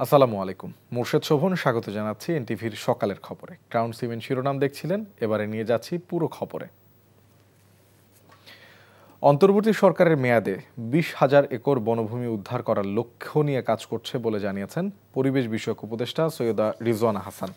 আসসালামু আলাইকুম। মোর্শেদ শোভন স্বাগত জানাচ্ছি এনটিভির সকালের খবরে। ক্রাউন সিমেন্ট শিরোনাম দেখছিলেন, এবারে নিয়ে যাচ্ছি পুরো খবরে। অন্তর্বর্তী সরকারের মেয়াদে 20,000 একর বনভূমি উদ্ধার করার লক্ষ্য নিয়ে কাজ করছে বলে জানিয়েছেন পরিবেশ বিষয়ক উপদেষ্টা সৈয়দা রিজওয়ানা হাসান।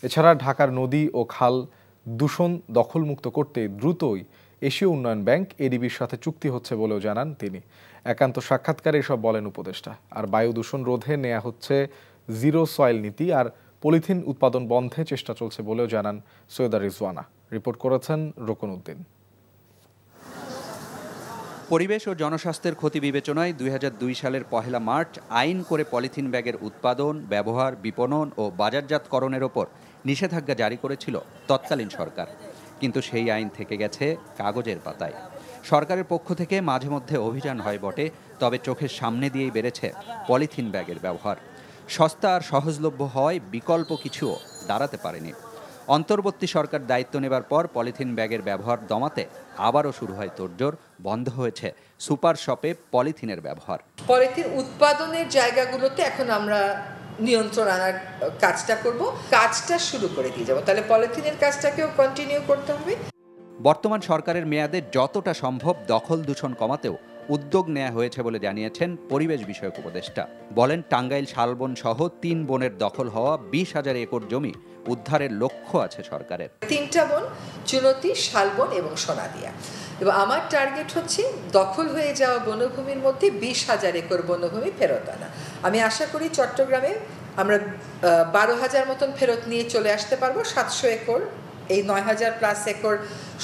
এছাড়া ঢাকার নদী ও খাল দূষণ দখলমুক্ত করতে দ্রুতই এশীয় উন্নয়ন ব্যাংক এডিবির সাথে চুক্তি হচ্ছে বলেও জানান তিনি। একান্ত সাক্ষাৎকারে এসব বলেন উপদেষ্টা। আর বায়ু দূষণ রোধে নেওয়া হচ্ছে জিরো সয়েল নীতি আর পলিথিন উৎপাদন বন্ধে চেষ্টা চলছে বলেও জানান সৈয়দা রিজওয়ানা। রিপোর্ট করেছেন রোকন উদ্দিন। পরিবেশ ও জনস্বাস্থ্যের ক্ষতি বিবেচনায় 2002 সালের 1 মার্চ আইন করে পলিথিন ব্যাগের উৎপাদন, ব্যবহার, বিপণন ও বাজারজাতকরণের ওপর নিষেধাজ্ঞা জারি করেছিল তৎকালীন সরকার। কিন্তু সেই আইন থেকে গেছে কাগজের পাতায়। সরকারের পক্ষ থেকে মাঝে মধ্যে অভিযান হয় বটে, তবে চোখের সামনে দিয়েই বেড়েছে পলিথিন ব্যাগের ব্যবহার। সস্তা আর সহজলভ্য হয় বিকল্প কিছুও দাঁড়াতে পারেনি। অন্তর্বর্তী সরকার দায়িত্ব নেবার পর পলিথিন ব্যাগের ব্যবহার দমাতে আবারও শুরু হয় তোড়জোড়। বন্ধ হয়েছে সুপার শপে পলিথিনের ব্যবহার। পলিথিন উৎপাদনের জায়গাগুলোতে এখন আমরা নিয়ন্ত্রণ আনার কাজটা করব, কাজটা শুরু করে দিয়ে যাব। তাহলে পলিথিনের কাজটাকেও কন্টিনিউ করতে হবে। বর্তমান সরকারের মেয়াদে যতটা সম্ভব দখল দূষণ কমাতেও উদ্যোগ নেওয়া হয়েছে বলে জানিয়েছেন পরিবেশ বিষয়ক উপদেষ্টা। বলেন, টাঙ্গাইল শালবন সহ 3 বনের দখল হওয়া 20,000 একর জমি উদ্ধারের লক্ষ্য আছে সরকারের। 3টা বন, চুনতি, শালবন এবং সোনাদিয়া। এবং আমার টার্গেট হচ্ছে দখল হয়ে যাওয়া বনভূমির মধ্যে 20,000 একর বনভূমি ফেরত আনা। আমি আশা করি চট্টগ্রামে আমরা 12,000 মতন ফেরত নিয়ে চলে আসতে পারবো। 700 একর এই 9,000+ একর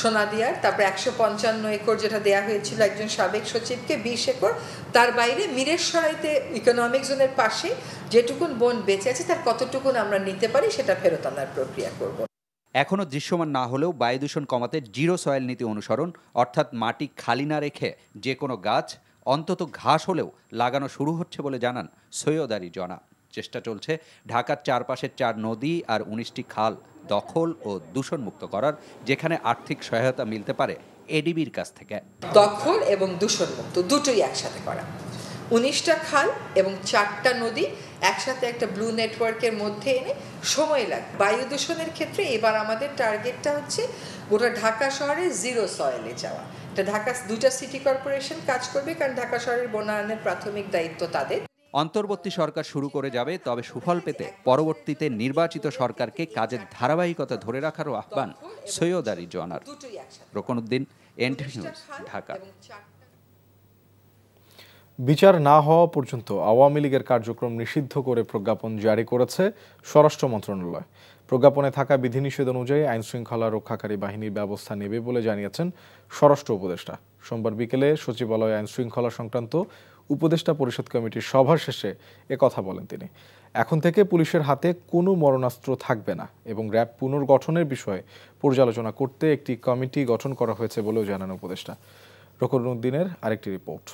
সোনাদিয়ার, তারপরে 155 একর যেটা দেয়া হয়েছিল একজন সাবেক সচিবকে, 20 একর। তার বাইরে মিরেরসরাইতে ইকোনমিক জোনের পাশে যেটুকুন বন বেঁচে আছে তার কতটুকুন আমরা নিতে পারি সেটা ফেরত আনার প্রক্রিয়া করব। এখনও দৃশ্যমান না হলেও বায়ু দূষণ কমাতে জিরো সয়েল নীতি অনুসরণ, অর্থাৎ মাটি খালি না রেখে যে কোনো গাছ, অন্তত ঘাস হলেও লাগানো শুরু হচ্ছে বলে জানান সৈয়দা রিজওয়ানা। চেষ্টা চলছে ঢাকার চারপাশের 4 নদী আর 19টি খাল দখল ও দূষণমুক্ত করার, যেখানে আর্থিক সহায়তা মিলতে পারে এডিবির কাছ থেকে। দখল এবং দূষণমুক্ত দুটোই একসাথে করা। 19টা খাল এবং 4টা নদী একসাথে একটা ব্লু নেটওয়ার্কের মধ্যে এনে সময় লাগবে। বায়ু দূষণের ক্ষেত্রে এবার আমাদের টার্গেটটা হচ্ছে গোটা ঢাকা শহরে জিরো সয়েলে যাওয়া। এটা ঢাকা 2টা সিটি কর্পোরেশন কাজ করবে, কারণ ঢাকা শহরের বনায়নের প্রাথমিক দায়িত্ব তাদের। অন্তর্বর্তী সরকার শুরু করে যাবে, তবে সুফল পেতে পরবর্তীতে নির্বাচিত সরকারকে কাজের ধারাবাহিকতা ধরে রাখারও আহ্বান সৈয়দা রিজওয়ানার। রোকন উদ্দিন, এনটিভি নিউজ, ঢাকা। বিচার না হওয়া পর্যন্ত আওয়ামী লীগের কার্যক্রম নিষিদ্ধ করে প্রজ্ঞাপন জারি করেছে স্বরাষ্ট্র মন্ত্রণালয়। প্রজ্ঞাপনে থাকা বিধিনিষেধ অনুযায়ী আইনশৃঙ্খলা রক্ষাকারী বাহিনীর ব্যবস্থা নেবে বলে জানিয়েছেন স্বরাষ্ট্র উপদেষ্টা। সোমবার বিকেলে সচিবালয়ে আইনশৃঙ্খলা সংক্রান্ত উপদেষ্টা পরিষদ কমিটির সভা শেষে একথা বলেন তিনি। এখন থেকে পুলিশের হাতে কোনো মরণাস্ত্র থাকবে না এবং র্যাব পুনর্গঠনের বিষয়ে পর্যালোচনা করতে একটি কমিটি গঠন করা হয়েছে বলেও জানান উপদেষ্টা। রোকন উদ্দিনের আরেকটি রিপোর্ট।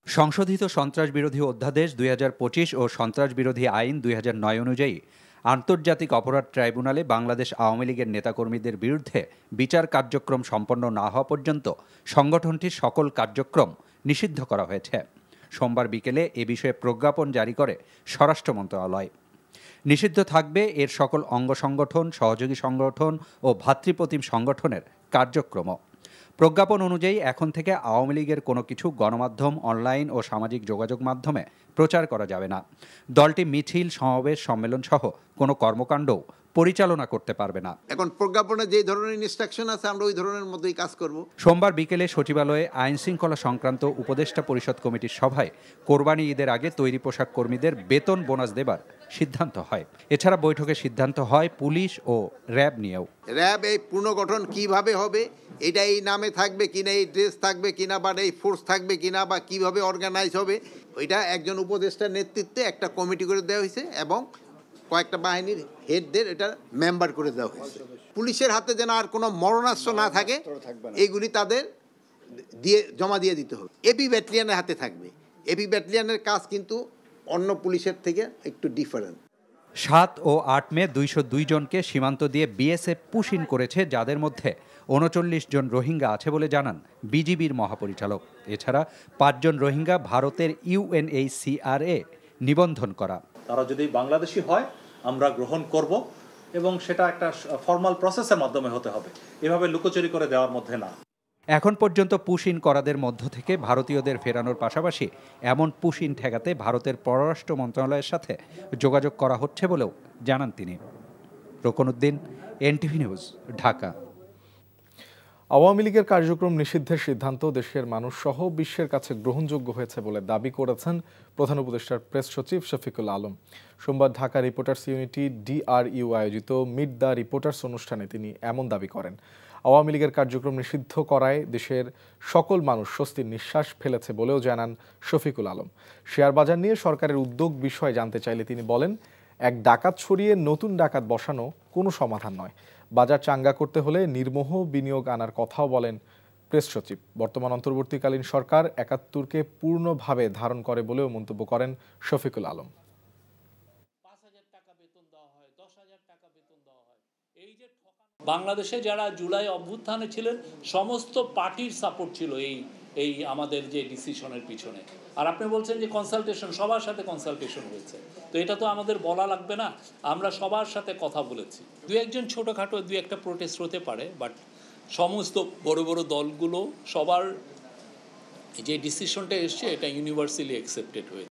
সংশোধিত সন্ত্রাস বিরোধী অধ্যাদেশ 2025 ও সন্ত্রাস বিরোধী আইন 2009 অনুযায়ী আন্তর্জাতিক অপরাধ ট্রাইব্যুনালে বাংলাদেশ আওয়ামী লীগের নেতাকর্মীদের বিরুদ্ধে বিচার কার্যক্রম সম্পন্ন না হওয়া পর্যন্ত সংগঠনটির সকল কার্যক্রম নিষিদ্ধ করা হয়েছে। সোমবার বিকেলে এ বিষয়ে প্রজ্ঞাপন জারি করে স্বরাষ্ট্র মন্ত্রণালয়। নিষিদ্ধ থাকবে এর সকল অঙ্গ সংগঠন, সহযোগী সংগঠন ও ভাতৃপ্রতিম সংগঠনের কার্যক্রম। প্রজ্ঞাপন অনুযায়ী এখন থেকে আওয়ামী লীগের কোনো কিছু গণমাধ্যম, অনলাইন ও সামাজিক যোগাযোগ মাধ্যমে প্রচার করা যাবে না। দলটি মিছিল, সমাবেশ, সম্মেলন সহ কোনো কর্মকাণ্ডও পরিচালনা করতে পারবে না। এখন প্রজ্ঞাপনে যে ধরনের ইনস্ট্রাকশন আছে আমরা ওই ধরনের মধ্যেই কাজ করব। সোমবার বিকেলে সচিবালয়ে আইন শৃঙ্খলা সংক্রান্ত উপদেষ্টা পরিষদ কমিটির সভায় কোরবানি ঈদের আগে তৈরি পোশাক কর্মীদের বেতন বোনাস দেবার সিদ্ধান্ত হয়। এছাড়া বৈঠকে সিদ্ধান্ত হয় পুলিশ ও র্যাব নিয়েও। র্যাব এই পুনর্গঠন কিভাবে হবে, এটা এই নামে থাকবে কিনা, এই ড্রেস থাকবে কিনা, বা এই ফোর্স থাকবে কিনা, বা কিভাবে অর্গানাইজ হবে, ওইটা একজন উপদেষ্টার নেতৃত্বে একটা কমিটি করে দেওয়া হয়েছে এবং কয়েকটা বাহিনীর হেডদের এটা মেম্বার করে দেওয়া হয়েছে। পুলিশের হাতে যেন আর কোনো মরণাস্ত্র না থাকে, এইগুলি তাদের জমা দিয়ে দিতে হবে। এপি ব্যাটালিয়নের হাতে থাকবে। এপি ব্যাটালিয়নের কাজ কিন্তু অন্য পুলিশের থেকে একটু ডিফারেন্ট। 7 ও 8 মে 202 জনকে সীমান্ত দিয়ে বিএসএফ পুশ ইন করেছে, যাদের মধ্যে 39 জন রোহিঙ্গা আছে বলে জানান বিজিবির মহাপরিচালক। এছাড়া 5 জন রোহিঙ্গা ভারতের UNHCR-এ নিবন্ধন করা। তারা যদি বাংলাদেশি হয় আমরা গ্রহণ করব এবং সেটা একটা ফর্মাল প্রসেসের মাধ্যমে হতে হবে, এভাবে লুকোচুরি করে দেওয়ার মধ্যে না। এখন পর্যন্ত পুশ ইন করাদের মধ্য থেকে ভারতীয়দের ফেরানোর পাশাপাশি এমন পুশ ইন ঠেকাতে ভারতের পররাষ্ট্র মন্ত্রণালয়ের সাথে যোগাযোগ করা হচ্ছে বলেও জানান তিনি। Roknuddin, NTV news, Dhaka. আওয়ামী লীগের কার্যক্রম নিষিদ্ধের সিদ্ধান্ত দেশের মানুষ সহ বিশ্বের কাছে গ্রহণযোগ্য হয়েছে বলে দাবি করেছেন প্রধান উপদেষ্টার প্রেস সচিব শফিকুল আলম। সোমবার ঢাকা রিপোর্টার্স ইউনিটি DRU আয়োজিত মিট দ্য রিপোর্টার্স অনুষ্ঠানে তিনি এমন দাবি করেন। আওয়ামী লীগের কার্যক্রম নিষিদ্ধ করায় দেশের সকল মানুষ স্বস্তির নিঃশ্বাস ফেলেছে বলেও জানান শফিকুল আলম। শেয়ার বাজার নিয়ে সরকারের উদ্যোগ বিষয়ে জানতে চাইলে তিনি বলেন, এক ডাকাত ছড়িয়ে নতুন ডাকাত বসানো কোনো সমাধান নয়। বাজার চাঙ্গা করতে হলে নির্মোহ বিনিয়োগ আনার কথাও বলেন প্রেস সচিব। বর্তমান অন্তর্বর্তীকালীন সরকার ৭১কে পূর্ণভাবে ধারণ করে বলেও মন্তব্য করেন শফিকুল আলম। ৫,০০০ টাকা বেতন দেওয়া হয়, ১০,০০০ টাকা বেতন দেওয়া হয়। এই যে বাংলাদেশে যারা জুলাই অভ্যুত্থানে ছিলেন সমস্ত পার্টির সাপোর্ট ছিল এই আমাদের যে ডিসিশনের পিছনে। আর আপনি বলছেন যে কনসালটেশন, সবার সাথে কনসালটেশন হয়েছে, তো এটা তো আমাদের বলা লাগবে না, আমরা সবার সাথে কথা বলেছি। দু একজন ছোটোখাটো দু একটা প্রোটেস্ট হতে পারে, বাট সমস্ত বড় বড় দলগুলো সবার যে ডিসিশনটা এসছে এটা ইউনিভার্সালি অ্যাকসেপ্টেড হয়েছে।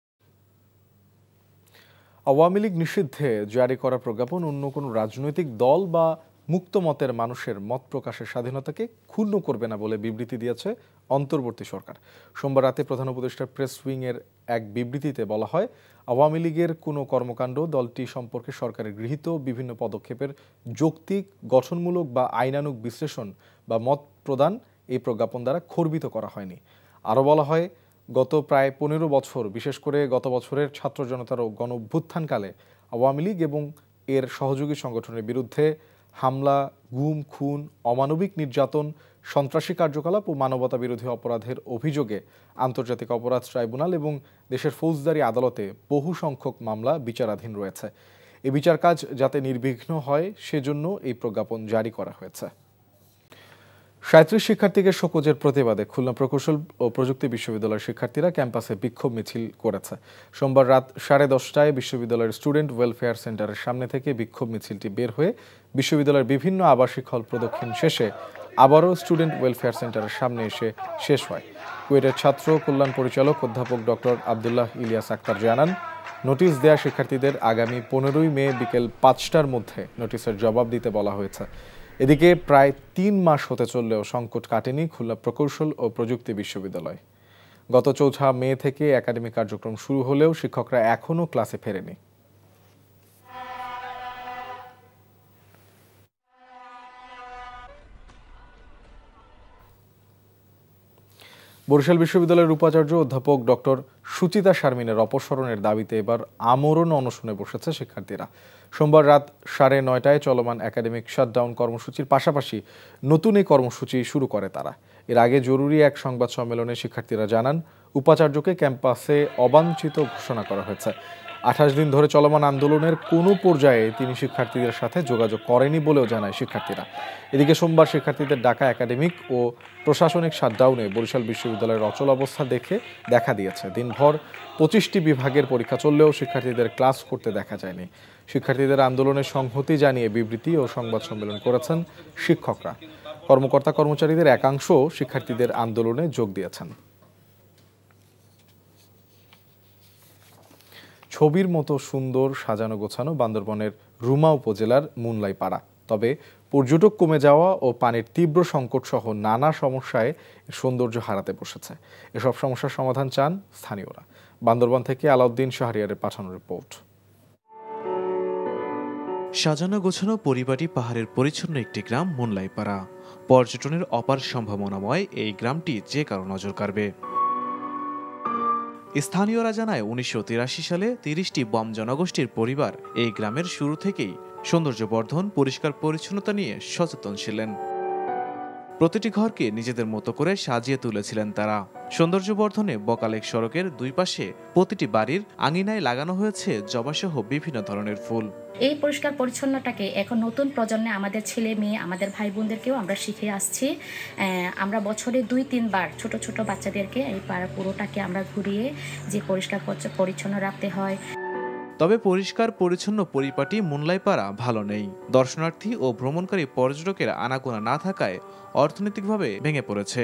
আওয়ামী লীগ নিষিদ্ধে জারি করা প্রজ্ঞাপন অন্য কোনো রাজনৈতিক দল বা মুক্ত মতের মানুষের মত প্রকাশের স্বাধীনতাকে ক্ষুণ্ণ করবে না বলে বিবৃতি দিয়েছে অন্তর্বর্তী সরকার। সোমবার রাতে প্রধান উপদেষ্টার প্রেস উইংয়ের এক বিবৃতিতে বলা হয়, আওয়ামী লীগের কোনো কর্মকাণ্ড দলটি সম্পর্কে সরকারের গৃহীত বিভিন্ন পদক্ষেপের যৌক্তিক, গঠনমূলক বা আইনানুগ বিশ্লেষণ বা মত প্রদান এই প্রজ্ঞাপন দ্বারা খর্বিত করা হয়নি। আরও বলা হয়, গত প্রায় 15 বছর, বিশেষ করে গত বছরের ছাত্র জনতার গণ অভ্যুত্থানকালে আওয়ামী লীগ এবং এর সহযোগী সংগঠনের বিরুদ্ধে হামলা, গুম, খুন, অমানবিক নির্যাতন, সন্ত্রাসী কার্যকলাপ ও মানবতা বিরোধী অপরাধের অভিযোগে আন্তর্জাতিক অপরাধ ট্রাইব্যুনাল এবং দেশের ফৌজদারি আদালতে বহু সংখ্যক মামলা বিচারাধীন রয়েছে। এই বিচার কাজ যাতে নির্বিঘ্ন হয় সেজন্য এই প্রজ্ঞাপন জারি করা হয়েছে। 37 শিক্ষার্থীকে শোকজের প্রতিবাদে খুলনা প্রকৌশল ও প্রযুক্তি বিশ্ববিদ্যালয়ের শিক্ষার্থীরা ক্যাম্পাসে বিক্ষোভ মিছিল করেছে। সোমবার রাত 10:30টায় বিশ্ববিদ্যালয়ের স্টুডেন্ট ওয়েলফেয়ার সেন্টারের সামনে থেকে বিক্ষোভ মিছিলটি বের হয়ে বিশ্ববিদ্যালয়ের বিভিন্ন আবাসিক হল প্রদক্ষিণ শেষে আবারও স্টুডেন্ট ওয়েলফেয়ার সেন্টারের সামনে এসে শেষ হয়। কুয়েটের ছাত্র কল্যাণ পরিচালক অধ্যাপক ডক্টর আবদুল্লাহ ইলিয়াস আক্তার জানান, নোটিশ দেয়া শিক্ষার্থীদের আগামী 15ই মে বিকেল 5টার মধ্যে নোটিশের জবাব দিতে বলা হয়েছে। এদিকে প্রায় 3 মাস হতে চললেও সংকট কাটেনি খুলনা প্রকৌশল ও প্রযুক্তি বিশ্ববিদ্যালয়। গত 4 মে থেকে একাডেমিক কার্যক্রম শুরু হলেও শিক্ষকরা এখনও ক্লাসে ফেরেনি। বরিশাল বিশ্ববিদ্যালয়ের উপাচার্য অধ্যাপক ডক্টর সুচিতা শারমিনের অপসারণের দাবিতে এবার আমরণ অনশনে বসেছে শিক্ষার্থীরা। সোমবার রাত 9:30টায় চলমান একাডেমিক শাটডাউন কর্মসূচির পাশাপাশি নতুন এই কর্মসূচি শুরু করে তারা। এর আগে জরুরি এক সংবাদ সম্মেলনে শিক্ষার্থীরা জানান, উপাচার্যকে ক্যাম্পাসে অবাঞ্ছিত ঘোষণা করা হয়েছে। 28 দিন ধরে চলমান আন্দোলনের কোনো পর্যায়ে তিনি শিক্ষার্থীদের সাথে যোগাযোগ করেনি বলেও জানায় শিক্ষার্থীরা। এদিকে সোমবার শিক্ষার্থীদের ডাকা একাডেমিক ও প্রশাসনিক শাটডাউনে বরিশাল বিশ্ববিদ্যালয়ের অচল অবস্থা দেখা দিয়েছে। দিনভর 25টি বিভাগের পরীক্ষা চললেও শিক্ষার্থীদের ক্লাস করতে দেখা যায়নি। শিক্ষার্থীদের আন্দোলনের সংহতি জানিয়ে বিবৃতি ও সংবাদ সম্মেলন করেছেন শিক্ষকরা। কর্মকর্তা কর্মচারীদের একাংশ শিক্ষার্থীদের আন্দোলনে যোগ দিয়েছেন। ছবির মতো সুন্দর সাজানো গোছানো বান্দরবনের রুমা উপজেলার মুনলাই পাড়া, তবে পর্যটক কমে যাওয়া ও পানির তীব্র সংকট সহ নানা সমস্যায় সৌন্দর্য হারাতে বসেছে। এসব সমস্যার সমাধান চান স্থানীয়রা। বান্দরবান থেকে আলাউদ্দিন শাহরিয়ারের পাঠানো রিপোর্ট। সাজানো গোছানো পরিবারটি পাহাড়ের পরিচ্ছন্ন একটি গ্রাম মুনলাই পাড়া। পর্যটনের অপার সম্ভাবনাময় এই গ্রামটি যে কারো নজর কাড়বে। স্থানীয়রা জানায় 1983 সালে 30টি বম জনগোষ্ঠীর পরিবার এই গ্রামের শুরু থেকেই সৌন্দর্য বর্ধন, পরিষ্কার পরিচ্ছন্নতা নিয়ে সচেতন ছিলেন। প্রতিটি ঘরকে নিজেদের মতো করে সাজিয়ে তুলেছিলেন তারা। সৌন্দর্যবর্ধনে বকালেক সড়কের দুই পাশে প্রতিটি বাড়ির আঙিনায় লাগানো হয়েছে জবাসহ বিভিন্ন ধরনের ফুল। এই পরিষ্কার পরিচ্ছন্নতাকে এখন নতুন প্রজন্মে আমাদের ছেলে মেয়ে, আমাদের ভাই বোনদেরকেও আমরা শিখে আসছি। আমরা বছরে 2-3 বার ছোট ছোট বাচ্চাদেরকে এই পাড়া পুরোটাকে আমরা ঘুরিয়ে যে পরিষ্কার পরিচ্ছন্ন রাখতে হয়। তবে পরিষ্কার পরিচ্ছন্ন পরিপাটি মুনলাইপাড়া ভালো নেই। দর্শনার্থী ও ভ্রমণকারী পর্যটকের আনাগোনা না থাকায় অর্থনৈতিকভাবে ভেঙে পড়েছে।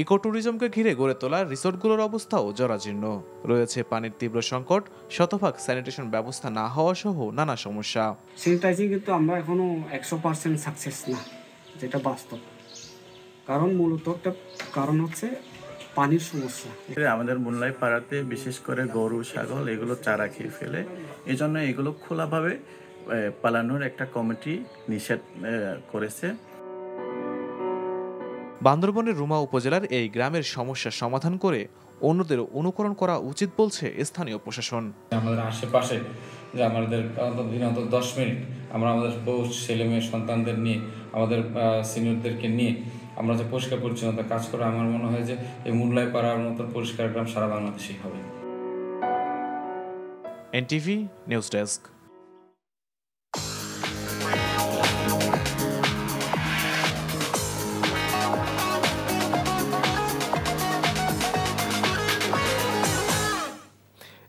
ইকো ট্যুরিজমকে ঘিরে গড়ে তোলা রিসোর্টগুলোর অবস্থাও জরাজীর্ণ। রয়েছে পানির তীব্র সংকট, শতভাগ স্যানিটেশন ব্যবস্থা না হওয়া সহ নানা সমস্যা। স্যানিটাইজিং কিন্তু আমরা এখনো 100% সাকসেস না, যেটা বাস্তব। কারণ মূলত একটা কারণ হচ্ছে পানির সমস্যা। আমাদের মুনলাই পাড়াতে বিশেষ করে গরু, ছাগল এগুলো চারা খেয়ে ফেলে, এজন্য এগুলো খোলাভাবে পালানোর একটা কমিটি নিষেধ করেছে। বান্দরবনের রুমা উপজেলার এই গ্রামের সমস্যার সমাধান করে অন্যদের অনুকরণ করা উচিত বলছে স্থানীয় প্রশাসন। আমাদের আশেপাশে যে আমাদের দিনত 10 মিনিট আমরা আমাদের বউ, ছেলে মেয়ে, সন্তানদের নিয়ে, আমাদের সিনিয়রদেরকে নিয়ে আমরা যে পরিষ্কার পরিচ্ছন্নতা কাজ করে, আমার মনে হয় যে এই মুনলাই পাড়ার মতন পরিষ্কার গ্রাম সারা বাংলাদেশেই হবে। NTV news desk.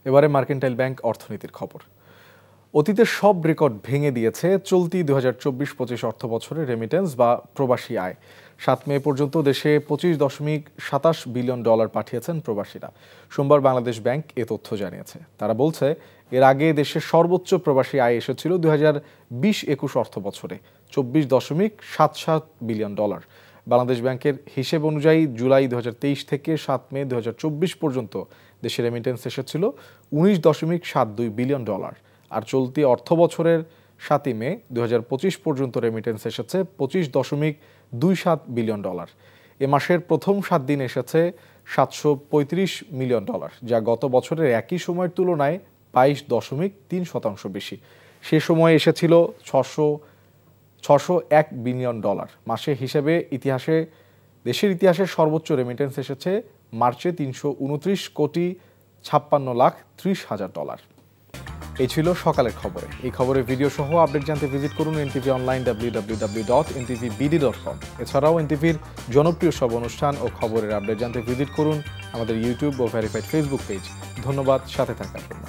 এবারে মার্কেন্টাইল ব্যাংক অর্থনীতির খবর। অতীতের সব রেকর্ড ভেঙে দিয়েছে চলতি 2024-25 অর্থ বছরের রেমিটেন্স বা প্রবাসী আয়। 7 মে পর্যন্ত দেশে $25.27 বিলিয়ন পাঠিয়েছেন প্রবাসীরা। সোমবার বাংলাদেশ ব্যাংক এ তথ্য জানিয়েছে। তারা বলছে, এর আগে দেশের সর্বোচ্চ প্রবাসী আয় এসেছিল 2020-21 অর্থ বছরে $24.77 বিলিয়ন। বাংলাদেশ ব্যাংকের হিসেব অনুযায়ী জুলাই 2023 থেকে 7 মে 2024 পর্যন্ত দেশে রেমিটেন্স এসেছিল $19.72 বিলিয়ন। আর চলতি অর্থ বছরের 7 মে 2025 পর্যন্ত রেমিটেন্স এসেছে $25.27 বিলিয়ন। এ মাসের প্রথম 7 দিন এসেছে $735 মিলিয়ন, যা গত বছরের একই সময়ের তুলনায় 22.3% বেশি। সে সময় এসেছিল $601 বিলিয়ন। মাসে হিসেবে দেশের ইতিহাসে সর্বোচ্চ রেমিটেন্স এসেছে মার্চে $329,56,30,000। এই ছিল সকালের খবরে। এই খবরের ভিডিও সহ আপডেট জানতে ভিজিট করুন এনটিভি অনলাইন www.ntvbd.com। এছাড়াও এনটিভির জনপ্রিয় সব অনুষ্ঠান ও খবরের আপডেট জানতে ভিজিট করুন আমাদের ইউটিউব ও ভেরিফাইড ফেসবুক পেজ। ধন্যবাদ সাথে থাকার জন্য।